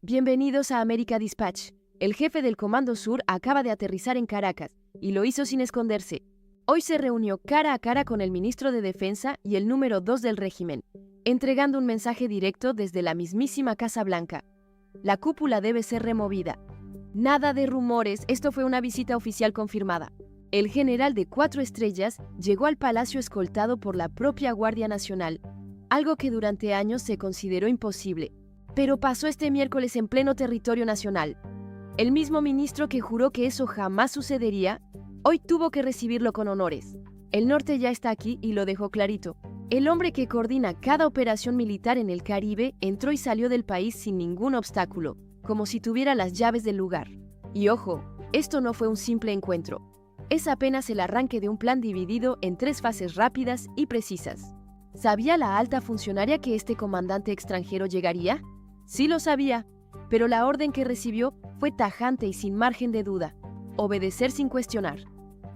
Bienvenidos a América Dispatch. El jefe del Comando Sur acaba de aterrizar en Caracas, y lo hizo sin esconderse. Hoy se reunió cara a cara con el ministro de Defensa y el número 2 del régimen, entregando un mensaje directo desde la mismísima Casa Blanca. La cúpula debe ser removida. Nada de rumores, esto fue una visita oficial confirmada. El general de 4 estrellas llegó al palacio escoltado por la propia Guardia Nacional, algo que durante años se consideró imposible. Pero pasó este miércoles en pleno territorio nacional. El mismo ministro que juró que eso jamás sucedería, hoy tuvo que recibirlo con honores. El norte ya está aquí y lo dejó clarito. El hombre que coordina cada operación militar en el Caribe entró y salió del país sin ningún obstáculo, como si tuviera las llaves del lugar. Y ojo, esto no fue un simple encuentro. Es apenas el arranque de un plan dividido en 3 fases rápidas y precisas. ¿Sabía la alta funcionaria que este comandante extranjero llegaría? Sí lo sabía, pero la orden que recibió fue tajante y sin margen de duda: obedecer sin cuestionar.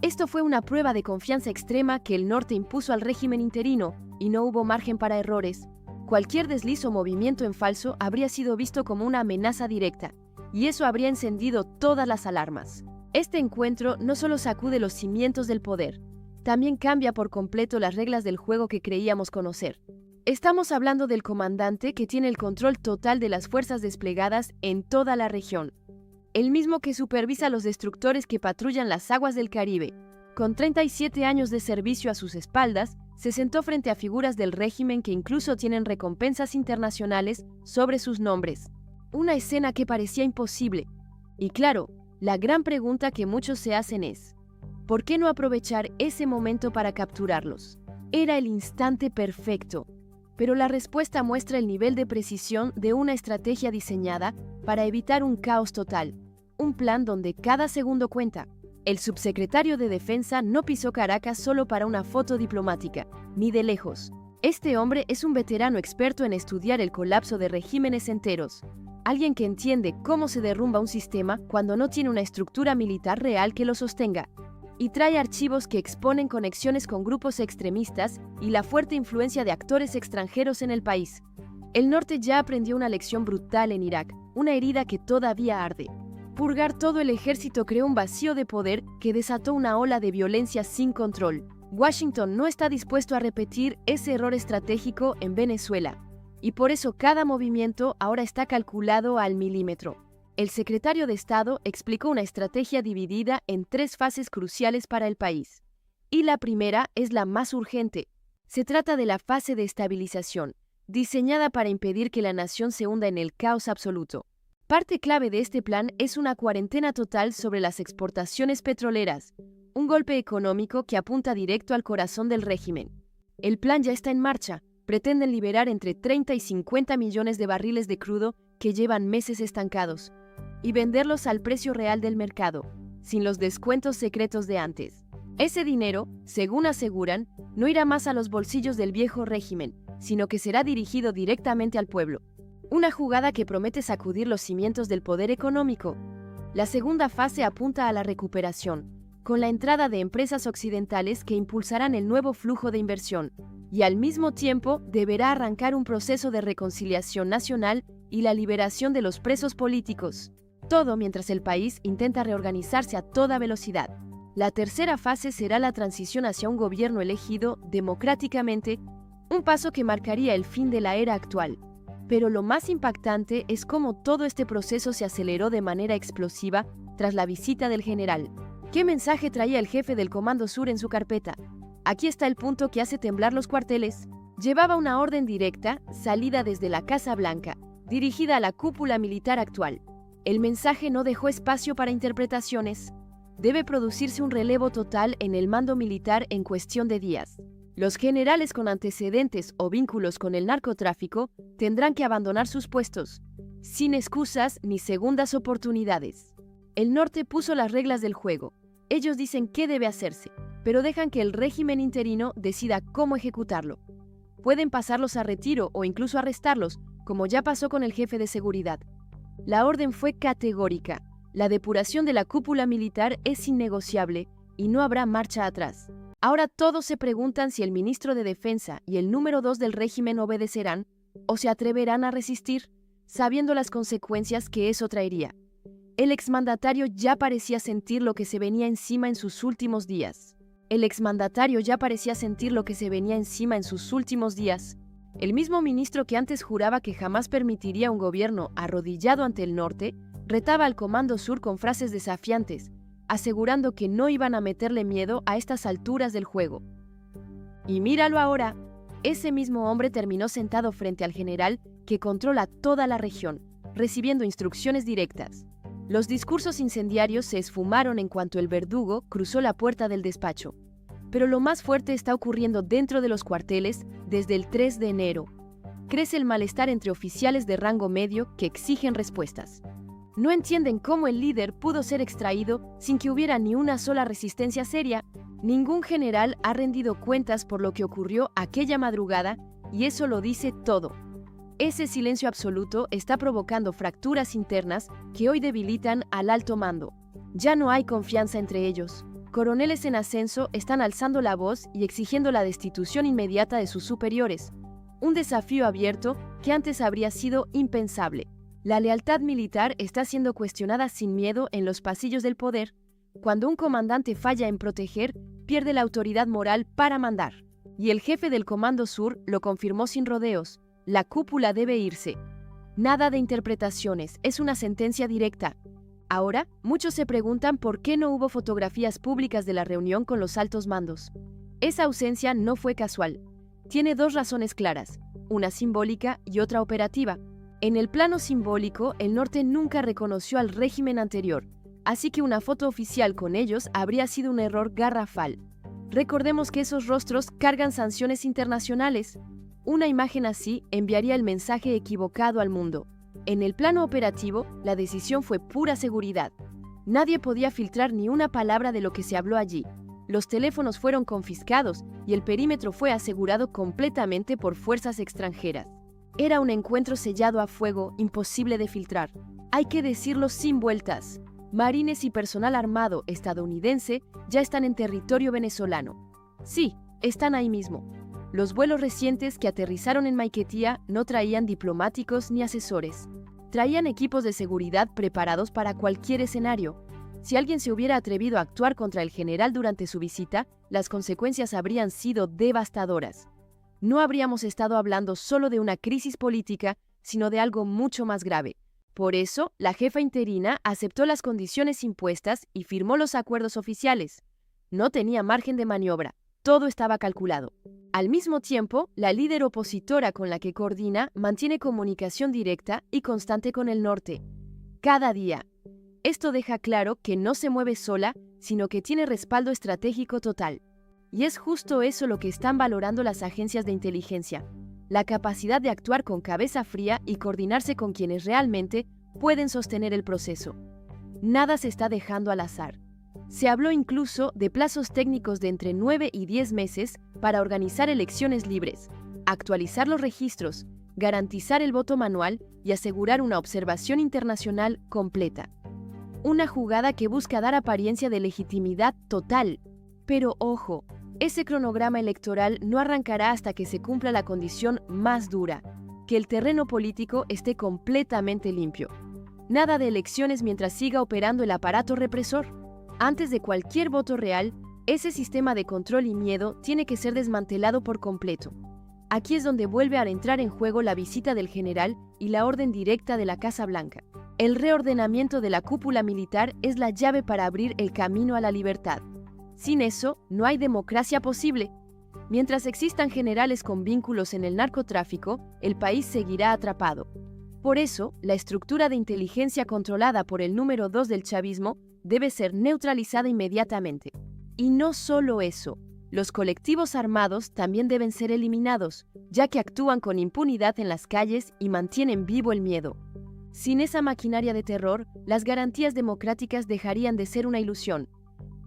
Esto fue una prueba de confianza extrema que el norte impuso al régimen interino y no hubo margen para errores. Cualquier desliz o movimiento en falso habría sido visto como una amenaza directa, y eso habría encendido todas las alarmas. Este encuentro no solo sacude los cimientos del poder, también cambia por completo las reglas del juego que creíamos conocer. Estamos hablando del comandante que tiene el control total de las fuerzas desplegadas en toda la región. El mismo que supervisa los destructores que patrullan las aguas del Caribe. Con 37 años de servicio a sus espaldas, se sentó frente a figuras del régimen que incluso tienen recompensas internacionales sobre sus nombres. Una escena que parecía imposible. Y claro, la gran pregunta que muchos se hacen es: ¿por qué no aprovechar ese momento para capturarlos? Era el instante perfecto. Pero la respuesta muestra el nivel de precisión de una estrategia diseñada para evitar un caos total. Un plan donde cada segundo cuenta. El subsecretario de Defensa no pisó Caracas solo para una foto diplomática, ni de lejos. Este hombre es un veterano experto en estudiar el colapso de regímenes enteros. Alguien que entiende cómo se derrumba un sistema cuando no tiene una estructura militar real que lo sostenga. Y trae archivos que exponen conexiones con grupos extremistas y la fuerte influencia de actores extranjeros en el país. El norte ya aprendió una lección brutal en Irak, una herida que todavía arde. Purgar todo el ejército creó un vacío de poder que desató una ola de violencia sin control. Washington no está dispuesto a repetir ese error estratégico en Venezuela, y por eso cada movimiento ahora está calculado al milímetro. El secretario de Estado explicó una estrategia dividida en 3 fases cruciales para el país. Y la primera es la más urgente. Se trata de la fase de estabilización, diseñada para impedir que la nación se hunda en el caos absoluto. Parte clave de este plan es una cuarentena total sobre las exportaciones petroleras, un golpe económico que apunta directo al corazón del régimen. El plan ya está en marcha. Pretenden liberar entre 30 y 50 millones de barriles de crudo que llevan meses estancados, y venderlos al precio real del mercado, sin los descuentos secretos de antes. Ese dinero, según aseguran, no irá más a los bolsillos del viejo régimen, sino que será dirigido directamente al pueblo. Una jugada que promete sacudir los cimientos del poder económico. La segunda fase apunta a la recuperación, con la entrada de empresas occidentales que impulsarán el nuevo flujo de inversión, y al mismo tiempo deberá arrancar un proceso de reconciliación nacional y la liberación de los presos políticos. Todo mientras el país intenta reorganizarse a toda velocidad. La tercera fase será la transición hacia un gobierno elegido democráticamente, un paso que marcaría el fin de la era actual. Pero lo más impactante es cómo todo este proceso se aceleró de manera explosiva tras la visita del general. ¿Qué mensaje traía el jefe del Comando Sur en su carpeta? Aquí está el punto que hace temblar los cuarteles. Llevaba una orden directa, salida desde la Casa Blanca, dirigida a la cúpula militar actual. El mensaje no dejó espacio para interpretaciones. Debe producirse un relevo total en el mando militar en cuestión de días. Los generales con antecedentes o vínculos con el narcotráfico tendrán que abandonar sus puestos, sin excusas ni segundas oportunidades. El norte puso las reglas del juego. Ellos dicen qué debe hacerse, pero dejan que el régimen interino decida cómo ejecutarlo. Pueden pasarlos a retiro o incluso arrestarlos, como ya pasó con el jefe de seguridad. La orden fue categórica. La depuración de la cúpula militar es innegociable y no habrá marcha atrás. Ahora todos se preguntan si el ministro de Defensa y el número 2 del régimen obedecerán o se atreverán a resistir. sabiendo las consecuencias que eso traería. El exmandatario ya parecía sentir lo que se venía encima en sus últimos días. El mismo ministro que antes juraba que jamás permitiría un gobierno arrodillado ante el norte, retaba al Comando Sur con frases desafiantes, asegurando que no iban a meterle miedo a estas alturas del juego. Y míralo ahora, ese mismo hombre terminó sentado frente al general que controla toda la región, recibiendo instrucciones directas. Los discursos incendiarios se esfumaron en cuanto el verdugo cruzó la puerta del despacho. Pero lo más fuerte está ocurriendo dentro de los cuarteles desde el 3 de enero. Crece el malestar entre oficiales de rango medio que exigen respuestas. No entienden cómo el líder pudo ser extraído sin que hubiera ni una sola resistencia seria. Ningún general ha rendido cuentas por lo que ocurrió aquella madrugada y eso lo dice todo. Ese silencio absoluto está provocando fracturas internas que hoy debilitan al alto mando. Ya no hay confianza entre ellos. Coroneles en ascenso están alzando la voz y exigiendo la destitución inmediata de sus superiores. Un desafío abierto que antes habría sido impensable. La lealtad militar está siendo cuestionada sin miedo en los pasillos del poder. Cuando un comandante falla en proteger, pierde la autoridad moral para mandar. Y el jefe del Comando Sur lo confirmó sin rodeos. La cúpula debe irse. Nada de interpretaciones, es una sentencia directa. Ahora, muchos se preguntan por qué no hubo fotografías públicas de la reunión con los altos mandos. Esa ausencia no fue casual. Tiene dos razones claras, una simbólica y otra operativa. En el plano simbólico, el norte nunca reconoció al régimen anterior, así que una foto oficial con ellos habría sido un error garrafal. Recordemos que esos rostros cargan sanciones internacionales. Una imagen así enviaría el mensaje equivocado al mundo. En el plano operativo, la decisión fue pura seguridad. Nadie podía filtrar ni una palabra de lo que se habló allí. Los teléfonos fueron confiscados y el perímetro fue asegurado completamente por fuerzas extranjeras. Era un encuentro sellado a fuego, imposible de filtrar. Hay que decirlo sin vueltas. Marines y personal armado estadounidense ya están en territorio venezolano. Sí, están ahí mismo. Los vuelos recientes que aterrizaron en Maiquetía no traían diplomáticos ni asesores. Traían equipos de seguridad preparados para cualquier escenario. Si alguien se hubiera atrevido a actuar contra el general durante su visita, las consecuencias habrían sido devastadoras. No habríamos estado hablando solo de una crisis política, sino de algo mucho más grave. Por eso, la jefa interina aceptó las condiciones impuestas y firmó los acuerdos oficiales. No tenía margen de maniobra. Todo estaba calculado. Al mismo tiempo, la líder opositora con la que coordina mantiene comunicación directa y constante con el norte. Cada día. Esto deja claro que no se mueve sola, sino que tiene respaldo estratégico total. Y es justo eso lo que están valorando las agencias de inteligencia. La capacidad de actuar con cabeza fría y coordinarse con quienes realmente pueden sostener el proceso. Nada se está dejando al azar. Se habló incluso de plazos técnicos de entre 9 y 10 meses para organizar elecciones libres, actualizar los registros, garantizar el voto manual y asegurar una observación internacional completa. Una jugada que busca dar apariencia de legitimidad total. Pero ojo, ese cronograma electoral no arrancará hasta que se cumpla la condición más dura, que el terreno político esté completamente limpio. Nada de elecciones mientras siga operando el aparato represor. Antes de cualquier voto real, ese sistema de control y miedo tiene que ser desmantelado por completo. Aquí es donde vuelve a entrar en juego la visita del general y la orden directa de la Casa Blanca. El reordenamiento de la cúpula militar es la llave para abrir el camino a la libertad. Sin eso, no hay democracia posible. Mientras existan generales con vínculos en el narcotráfico, el país seguirá atrapado. Por eso, la estructura de inteligencia controlada por el número 2 del chavismo debe ser neutralizada inmediatamente. Y no solo eso, los colectivos armados también deben ser eliminados, ya que actúan con impunidad en las calles y mantienen vivo el miedo. Sin esa maquinaria de terror, las garantías democráticas dejarían de ser una ilusión.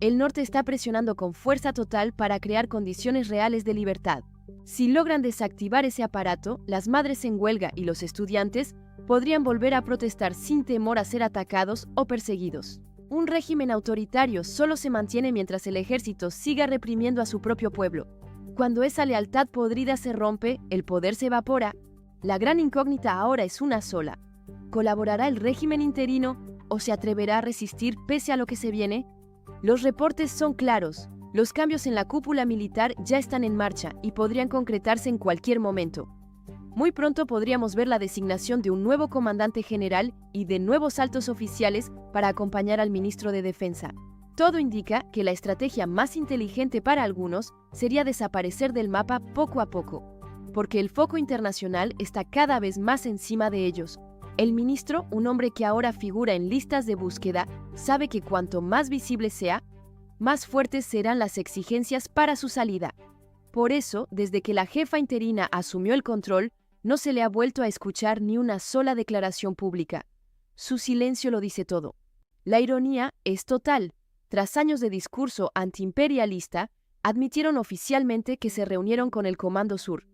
El norte está presionando con fuerza total para crear condiciones reales de libertad. Si logran desactivar ese aparato, las madres en huelga y los estudiantes podrían volver a protestar sin temor a ser atacados o perseguidos. Un régimen autoritario solo se mantiene mientras el ejército siga reprimiendo a su propio pueblo. Cuando esa lealtad podrida se rompe, el poder se evapora. La gran incógnita ahora es una sola. ¿Colaborará el régimen interino o se atreverá a resistir pese a lo que se viene? Los reportes son claros. Los cambios en la cúpula militar ya están en marcha y podrían concretarse en cualquier momento. Muy pronto podríamos ver la designación de un nuevo comandante general y de nuevos altos oficiales para acompañar al ministro de Defensa. Todo indica que la estrategia más inteligente para algunos sería desaparecer del mapa poco a poco, porque el foco internacional está cada vez más encima de ellos. El ministro, un hombre que ahora figura en listas de búsqueda, sabe que cuanto más visible sea, más fuertes serán las exigencias para su salida. Por eso, desde que la jefa interina asumió el control, no se le ha vuelto a escuchar ni una sola declaración pública. Su silencio lo dice todo. La ironía es total. Tras años de discurso antiimperialista, admitieron oficialmente que se reunieron con el Comando Sur.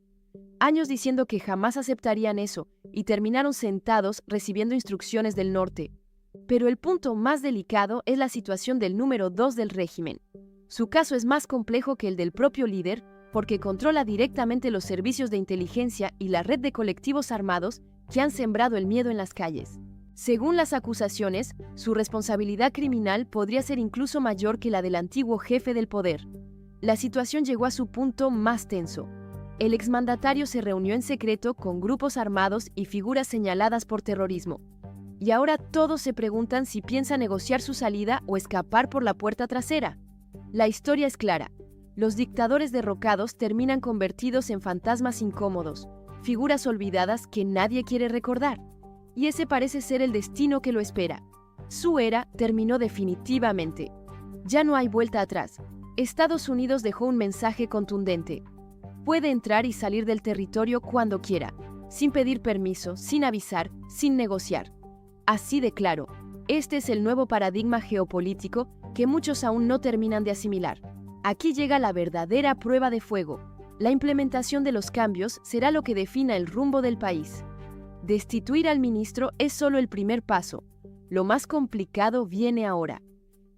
Años diciendo que jamás aceptarían eso, y terminaron sentados recibiendo instrucciones del norte. Pero el punto más delicado es la situación del número 2 del régimen. Su caso es más complejo que el del propio líder, porque controla directamente los servicios de inteligencia y la red de colectivos armados que han sembrado el miedo en las calles. Según las acusaciones, su responsabilidad criminal podría ser incluso mayor que la del antiguo jefe del poder. La situación llegó a su punto más tenso. El exmandatario se reunió en secreto con grupos armados y figuras señaladas por terrorismo. Y ahora todos se preguntan si piensa negociar su salida o escapar por la puerta trasera. La historia es clara. Los dictadores derrocados terminan convertidos en fantasmas incómodos, figuras olvidadas que nadie quiere recordar. Y ese parece ser el destino que lo espera. Su era terminó definitivamente. Ya no hay vuelta atrás. Estados Unidos dejó un mensaje contundente. Puede entrar y salir del territorio cuando quiera, sin pedir permiso, sin avisar, sin negociar. Así de claro, este es el nuevo paradigma geopolítico que muchos aún no terminan de asimilar. Aquí llega la verdadera prueba de fuego. La implementación de los cambios será lo que defina el rumbo del país. Destituir al ministro es solo el primer paso. Lo más complicado viene ahora.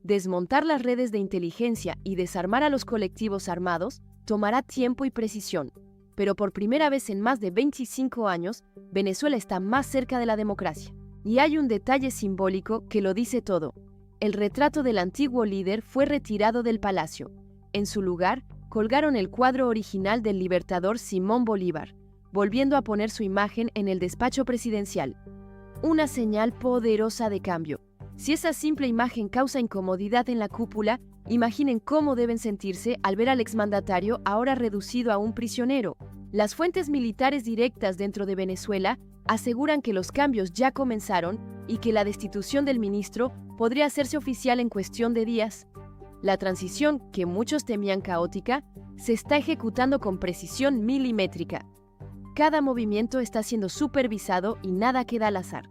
Desmontar las redes de inteligencia y desarmar a los colectivos armados tomará tiempo y precisión. Pero por primera vez en más de 25 años, Venezuela está más cerca de la democracia. Y hay un detalle simbólico que lo dice todo. El retrato del antiguo líder fue retirado del palacio. En su lugar, colgaron el cuadro original del libertador Simón Bolívar, volviendo a poner su imagen en el despacho presidencial. Una señal poderosa de cambio. Si esa simple imagen causa incomodidad en la cúpula, imaginen cómo deben sentirse al ver al exmandatario ahora reducido a un prisionero. Las fuentes militares directas dentro de Venezuela aseguran que los cambios ya comenzaron y que la destitución del ministro podría hacerse oficial en cuestión de días. La transición, que muchos temían caótica, se está ejecutando con precisión milimétrica. Cada movimiento está siendo supervisado y nada queda al azar.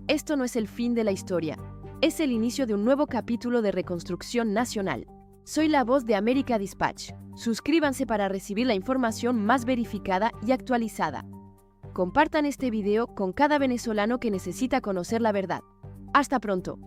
Esto no es el fin de la historia, es el inicio de un nuevo capítulo de reconstrucción nacional. Soy la voz de America Dispatch. Suscríbanse para recibir la información más verificada y actualizada. Compartan este video con cada venezolano que necesita conocer la verdad. Hasta pronto.